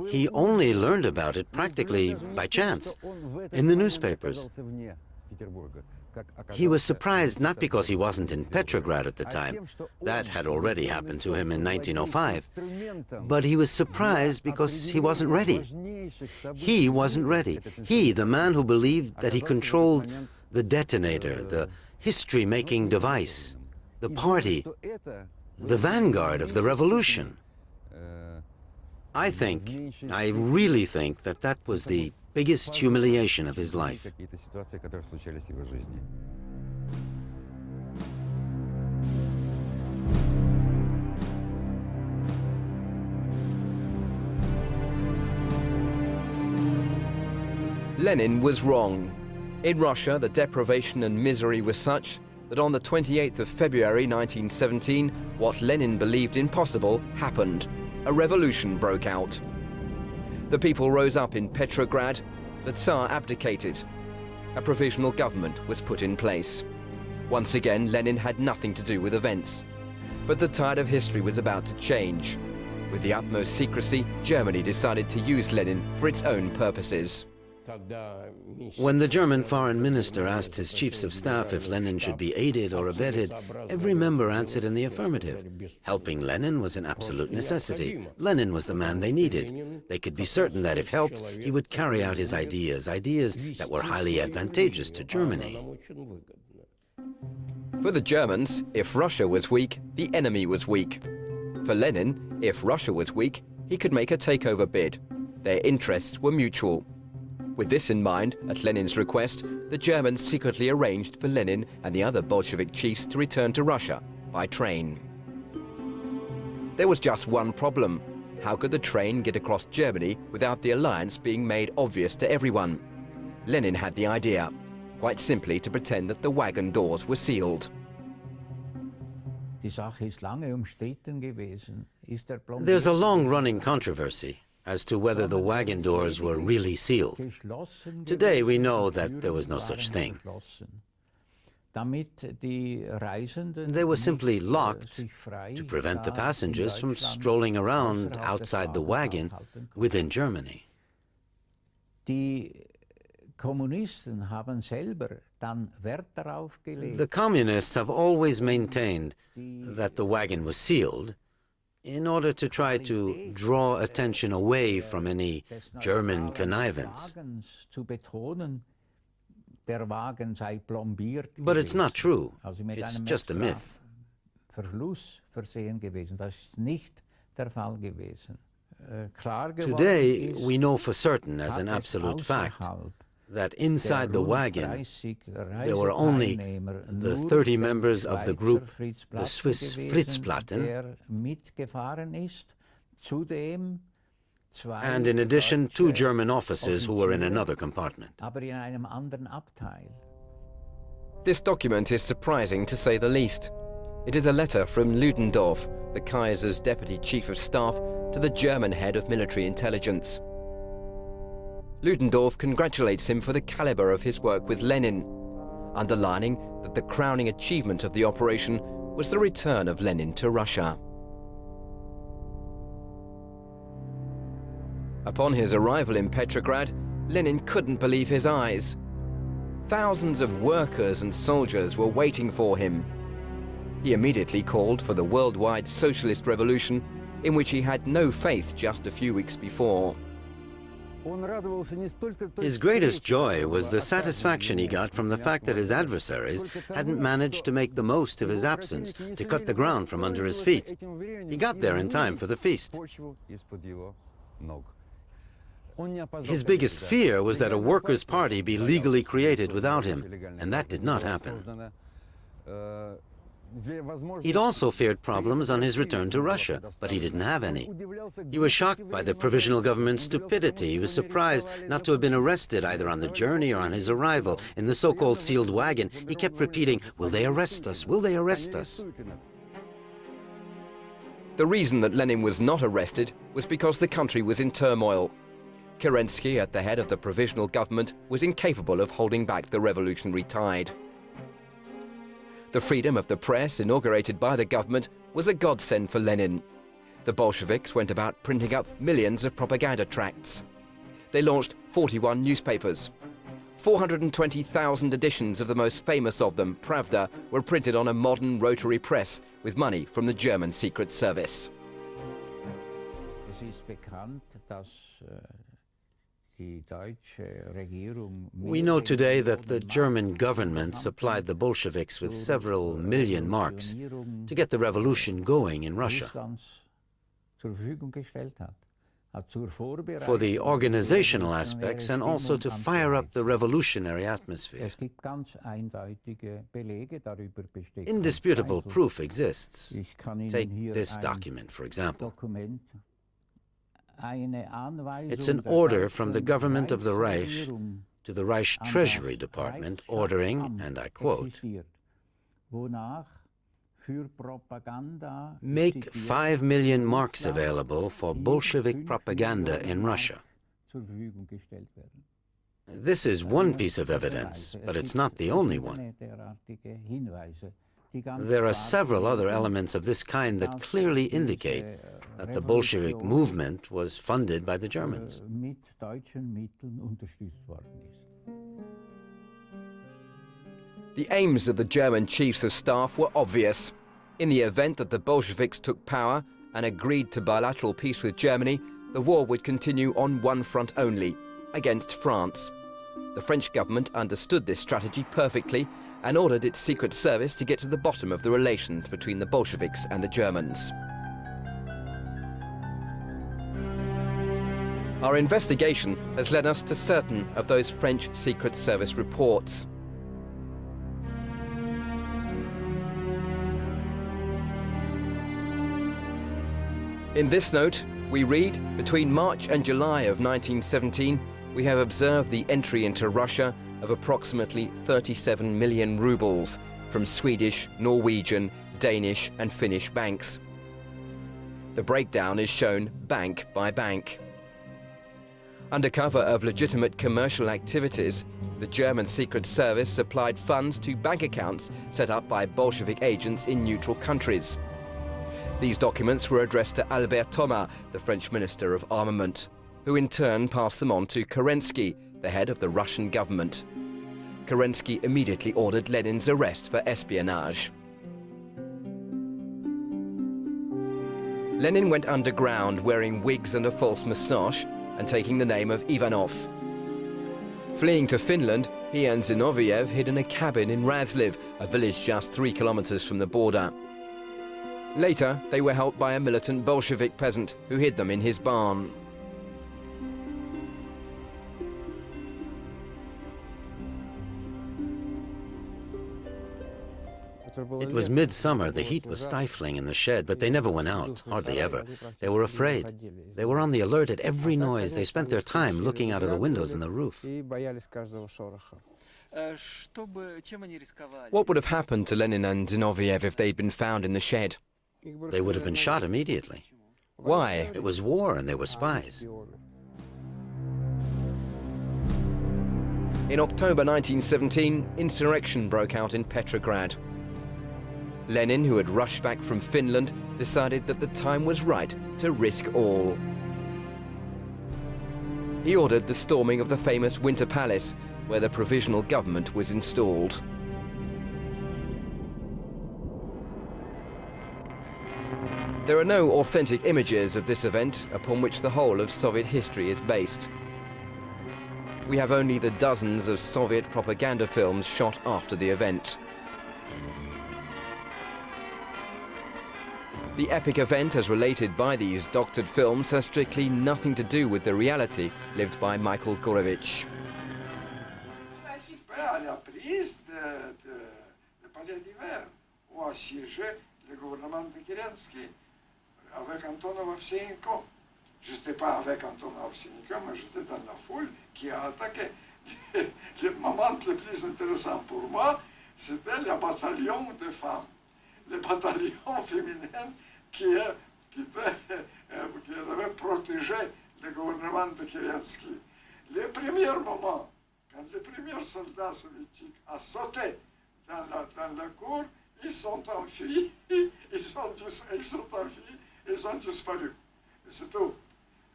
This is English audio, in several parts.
He only learned about it practically by chance, in the newspapers. He was surprised not because he wasn't in Petrograd at the time, that had already happened to him in 1905, but he was surprised because he wasn't ready. He wasn't ready. He, the man who believed that he controlled the detonator, the history-making device, the party, the vanguard of the revolution. I really think that that was the biggest humiliation of his life. Lenin was wrong. In Russia, the deprivation and misery was such that on the 28th of February 1917, what Lenin believed impossible happened. A revolution broke out. The people rose up in Petrograd, the Tsar abdicated. A provisional government was put in place. Once again, Lenin had nothing to do with events. But the tide of history was about to change. With the utmost secrecy, Germany decided to use Lenin for its own purposes. When the German foreign minister asked his chiefs of staff if Lenin should be aided or abetted, every member answered in the affirmative. Helping Lenin was an absolute necessity. Lenin was the man they needed. They could be certain that if helped, he would carry out his ideas that were highly advantageous to Germany. For the Germans, if Russia was weak, the enemy was weak. For Lenin, if Russia was weak, he could make a takeover bid. Their interests were mutual. With this in mind, at Lenin's request, the Germans secretly arranged for Lenin and the other Bolshevik chiefs to return to Russia by train. There was just one problem. How could the train get across Germany without the alliance being made obvious to everyone? Lenin had the idea, quite simply to pretend that the wagon doors were sealed. There's a long-running controversy as to whether the wagon doors were really sealed. Today we know that there was no such thing. They were simply locked to prevent the passengers from strolling around outside the wagon within Germany. The communists have always maintained that the wagon was sealed in order to try to draw attention away from any German connivance. But it's not true. It's just a myth. Today, we know for certain, as an absolute fact, that inside the wagon there were only the 30 members of the group, the Swiss Fritzplatten, and in addition 2 German officers who were in another compartment. This document is surprising to say the least. It is a letter from Ludendorff, the Kaiser's deputy chief of staff, to the German head of military intelligence. Ludendorff congratulates him for the caliber of his work with Lenin, underlining that the crowning achievement of the operation was the return of Lenin to Russia. Upon his arrival in Petrograd, Lenin couldn't believe his eyes. Thousands of workers and soldiers were waiting for him. He immediately called for the worldwide socialist revolution, in which he had no faith just a few weeks before. His greatest joy was the satisfaction he got from the fact that his adversaries hadn't managed to make the most of his absence, to cut the ground from under his feet. He got there in time for the feast. His biggest fear was that a workers' party be legally created without him, and that did not happen. He'd also feared problems on his return to Russia, but he didn't have any. He was shocked by the provisional government's stupidity. He was surprised not to have been arrested either on the journey or on his arrival. In the so-called sealed wagon, he kept repeating, "Will they arrest us? Will they arrest us?" The reason that Lenin was not arrested was because the country was in turmoil. Kerensky, at the head of the provisional government, was incapable of holding back the revolutionary tide. The freedom of the press inaugurated by the government was a godsend for Lenin. The Bolsheviks went about printing up millions of propaganda tracts. They launched 41 newspapers. 420,000 editions of the most famous of them, Pravda, were printed on a modern rotary press with money from the German Secret Service. We know today that the German government supplied the Bolsheviks with several million marks to get the revolution going in Russia. For the organizational aspects and also to fire up the revolutionary atmosphere. Indisputable proof exists. Take this document, for example. It's an order from the government of the Reich to the Reich Treasury Department ordering, and I quote, "Make 5 million marks available for Bolshevik propaganda in Russia." This is one piece of evidence, but it's not the only one. There are several other elements of this kind that clearly indicate that the Bolshevik movement was funded by the Germans. The aims of the German chiefs of staff were obvious. In the event that the Bolsheviks took power and agreed to bilateral peace with Germany, the war would continue on one front only, against France. The French government understood this strategy perfectly and ordered its secret service to get to the bottom of the relations between the Bolsheviks and the Germans. Our investigation has led us to certain of those French Secret Service reports. In this note, we read, between March and July of 1917, we have observed the entry into Russia of approximately 37 million rubles from Swedish, Norwegian, Danish and Finnish banks. The breakdown is shown bank by bank. Under cover of legitimate commercial activities, the German Secret Service supplied funds to bank accounts set up by Bolshevik agents in neutral countries. These documents were addressed to Albert Thomas, the French Minister of Armament, who in turn passed them on to Kerensky, the head of the Russian government. Kerensky immediately ordered Lenin's arrest for espionage. Lenin went underground wearing wigs and a false moustache and taking the name of Ivanov. Fleeing to Finland, he and Zinoviev hid in a cabin in Razliv, a village just 3 kilometers from the border. Later, they were helped by a militant Bolshevik peasant who hid them in his barn. It was midsummer, the heat was stifling in the shed, but they never went out, hardly ever. They were afraid. They were on the alert at every noise. They spent their time looking out of the windows and the roof. What would have happened to Lenin and Zinoviev if they'd been found in the shed? They would have been shot immediately. Why? It was war and they were spies. In October 1917, insurrection broke out in Petrograd. Lenin, who had rushed back from Finland, decided that the time was right to risk all. He ordered the storming of the famous Winter Palace, where the provisional government was installed. There are no authentic images of this event upon which the whole of Soviet history is based. We have only the dozens of Soviet propaganda films shot after the event. The epic event as related by these doctored films has strictly nothing to do with the reality lived by Michael Gurevich. Avec Antonov Ovsyannikov. Je n'étais pas avec Antonov Ovsyannikov, mais j'étais dans la foule qui a attaqué. Le moment le plus intéressant pour moi, c'était le bataillon de femmes. Le bataillon féminin qui avait protégé le gouvernement de Kerensky. Le premier moment, quand le premier soldat soviétique a sauté dans la cour, ils sont enfuis, ils sont enfuis. ils ont disparu. C'est tout.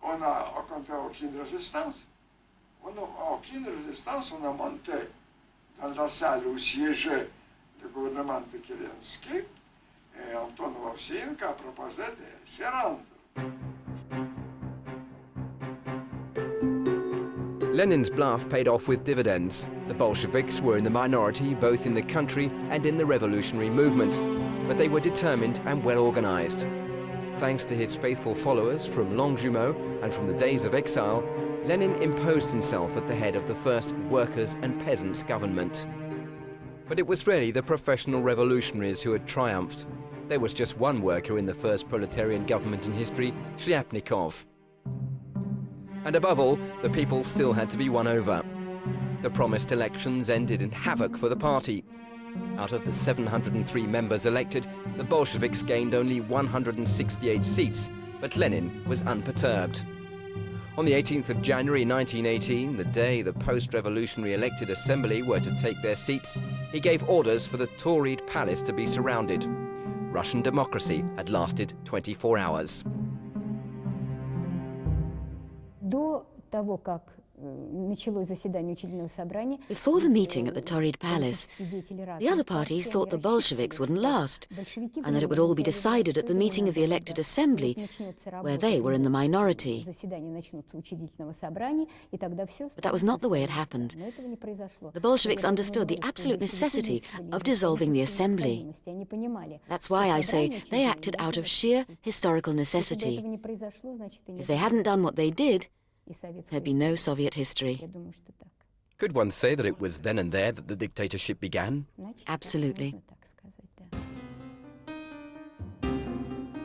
On n'a aucune résistance. On n'a aucune résistance. On a monté dans la salle où siégeait le gouvernement de Kerensky, et Antonov Ovseyenko a proposé de se rendre. Lenin's bluff paid off with dividends. The Bolsheviks were in the minority both in the country and in the revolutionary movement, but they were determined and well organized. Thanks to his faithful followers from Longjumeau and from the days of exile, Lenin imposed himself at the head of the first workers' and peasants' government. But it was really the professional revolutionaries who had triumphed. There was just one worker in the first proletarian government in history, Shliapnikov. And above all, the people still had to be won over. The promised elections ended in havoc for the party. Out of the 703 members elected, the Bolsheviks gained only 168 seats, but Lenin was unperturbed. On the 18th of January 1918, the day the post-revolutionary elected assembly were to take their seats, he gave orders for the Tauride palace to be surrounded. Russian democracy had lasted 24 hours. Before the meeting at the Tauride Palace, the other parties thought the Bolsheviks wouldn't last, and that it would all be decided at the meeting of the elected assembly, where they were in the minority. But that was not the way it happened. The Bolsheviks understood the absolute necessity of dissolving the assembly. That's why I say they acted out of sheer historical necessity. If they hadn't done what they did, there'd be no Soviet history. Could one say that it was then and there that the dictatorship began? Absolutely.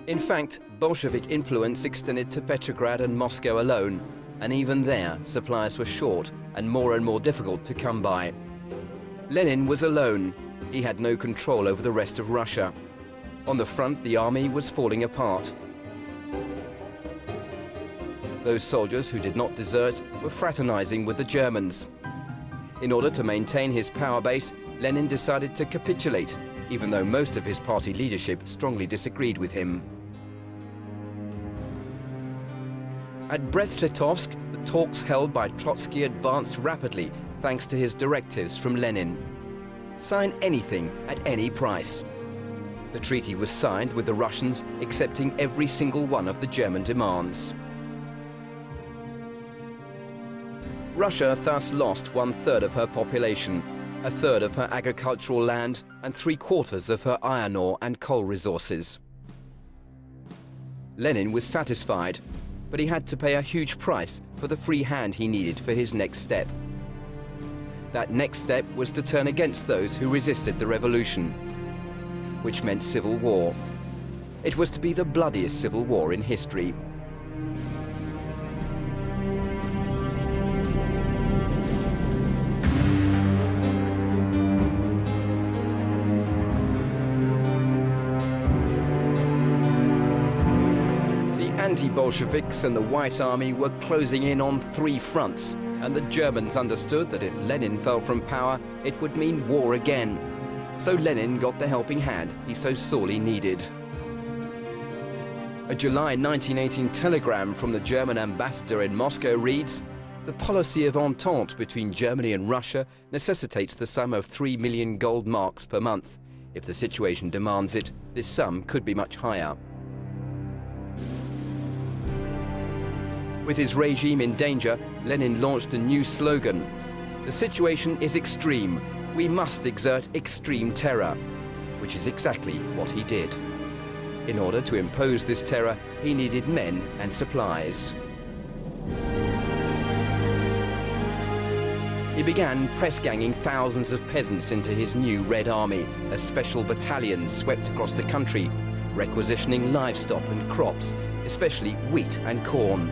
In fact, Bolshevik influence extended to Petrograd and Moscow alone, and even there, supplies were short and more difficult to come by. Lenin was alone. He had no control over the rest of Russia. On the front, the army was falling apart. Those soldiers who did not desert were fraternizing with the Germans. In order to maintain his power base, Lenin decided to capitulate, even though most of his party leadership strongly disagreed with him. At Brest-Litovsk, the talks held by Trotsky advanced rapidly thanks to his directives from Lenin. Sign anything at any price. The treaty was signed with the Russians accepting every single one of the German demands. Russia thus lost 1/3 of her population, 1/3 of her agricultural land, and 3/4 of her iron ore and coal resources. Lenin was satisfied, but he had to pay a huge price for the free hand he needed for his next step. That next step was to turn against those who resisted the revolution, which meant civil war. It was to be the bloodiest civil war in history. The anti-Bolsheviks and the White Army were closing in on 3 fronts, and the Germans understood that if Lenin fell from power, it would mean war again. So Lenin got the helping hand he so sorely needed. A July 1918 telegram from the German ambassador in Moscow reads, "The policy of entente between Germany and Russia necessitates the sum of 3 million gold marks per month. If the situation demands it, this sum could be much higher." With his regime in danger, Lenin launched a new slogan. "The situation is extreme. We must exert extreme terror," which is exactly what he did. In order to impose this terror, he needed men and supplies. He began press-ganging thousands of peasants into his new Red Army as special battalions swept across the country, requisitioning livestock and crops, especially wheat and corn.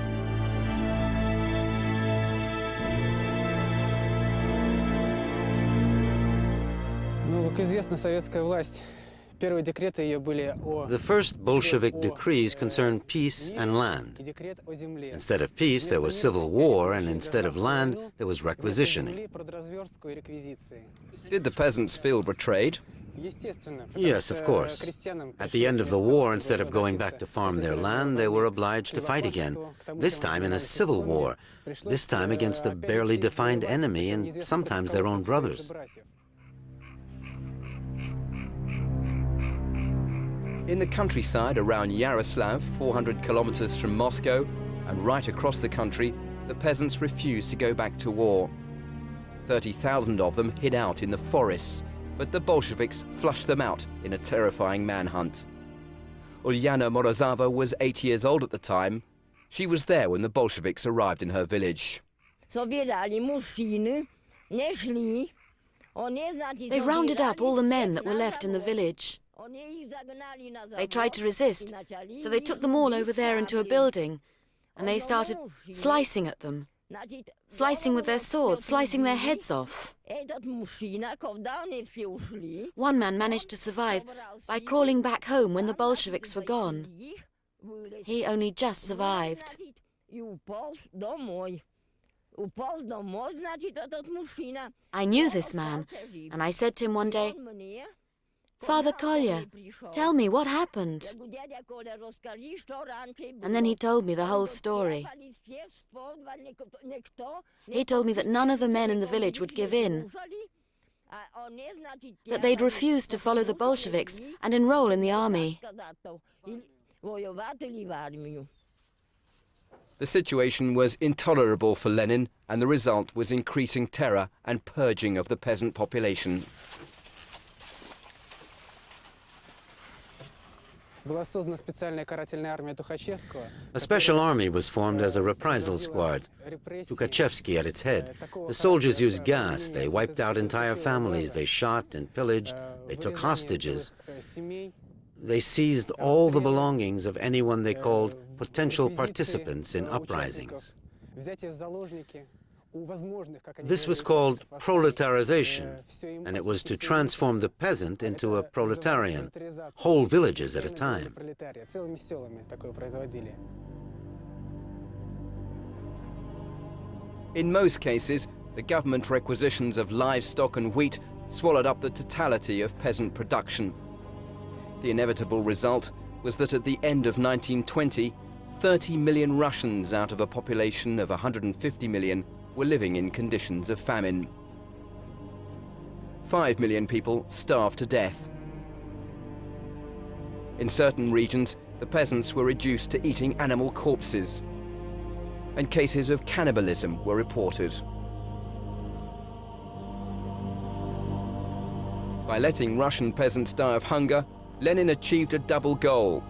Как известно, советская власть The first Bolshevik decrees concerned peace and land. Instead of peace, there was civil war, and instead of land, there was requisitioning. Did the peasants feel betrayed? Yes, of course. At the end of the war, instead of going back to farm their land, they were obliged to fight again, this time in a civil war, this time against a barely defined enemy and sometimes their own brothers. In the countryside around Yaroslav, 400 kilometers from Moscow, and right across the country, the peasants refused to go back to war. 30,000 of them hid out in the forests, but the Bolsheviks flushed them out in a terrifying manhunt. Ulyana Morozova was 8 years old at the time. She was there when the Bolsheviks arrived in her village. They rounded up all the men that were left in the village. They tried to resist, so they took them all over there into a building, and they started slicing at them. Slicing with their swords, slicing their heads off. One man managed to survive by crawling back home when the Bolsheviks were gone. He only just survived. I knew this man, and I said to him one day, "Father Kolya, tell me what happened." And then he told me the whole story. He told me that none of the men in the village would give in, that they'd refuse to follow the Bolsheviks and enroll in the army. The situation was intolerable for Lenin, and the result was increasing terror and purging of the peasant population. A special army was formed as a reprisal squad, Tukhachevsky at its head. The soldiers used gas, they wiped out entire families, they shot and pillaged, they took hostages. They seized all the belongings of anyone they called potential participants in uprisings. This was called proletarization, and it was to transform the peasant into a proletarian, whole villages at a time. In most cases, the government requisitions of livestock and wheat swallowed up the totality of peasant production. The inevitable result was that at the end of 1920, 30 million Russians out of a population of 150 million were living in conditions of famine. 5 million people starved to death. In certain regions, the peasants were reduced to eating animal corpses, and cases of cannibalism were reported. By letting Russian peasants die of hunger, Lenin achieved a double goal: